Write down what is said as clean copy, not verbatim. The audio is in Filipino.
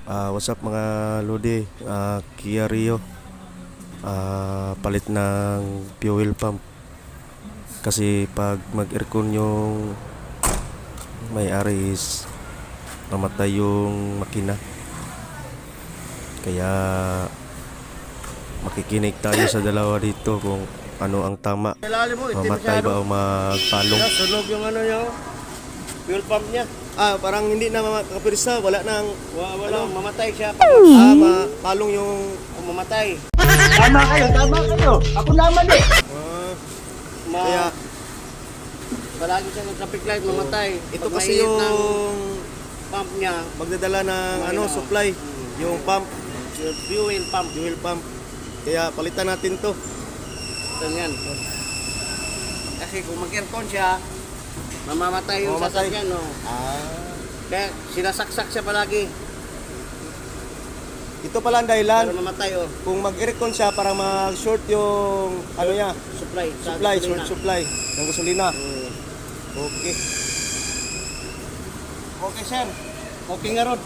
What's up mga Lodi? Kia Rio. Palit ng fuel pump. Kasi pag mag-aircon yung may-ari is mamatay yung makina. Kaya makikinig tayo sa dalawa dito kung ano ang tama. Mamatay ba o magpalong? Sunog yung ano niya, fuel pump niya. Parang hindi na makapirsa. Wala nang Wala, mamatay siya. palong yung Mamatay. Tama kayo. Ako naman eh. kaya Palagi siya ng traffic light, mamatay. ito Pag kasi mainit yung ng pump niya, magdadala ng supply, yung pump, yung fuel pump. fuel pump. Kaya palitan natin to. Ito yan. Kasi kung mag-aircon siya, mamamatay yung Mamamatay. sasakyan. No? Kaya sinasaksak siya palagi. Ito pala ang dahilan. Para mamatay oh. Kung mag-aircon siya para mag-short yung ano niya, Supply. sa supply, gasolina. short supply ng gasolina. Mm. Okay. Okay sir. Okay nga ron.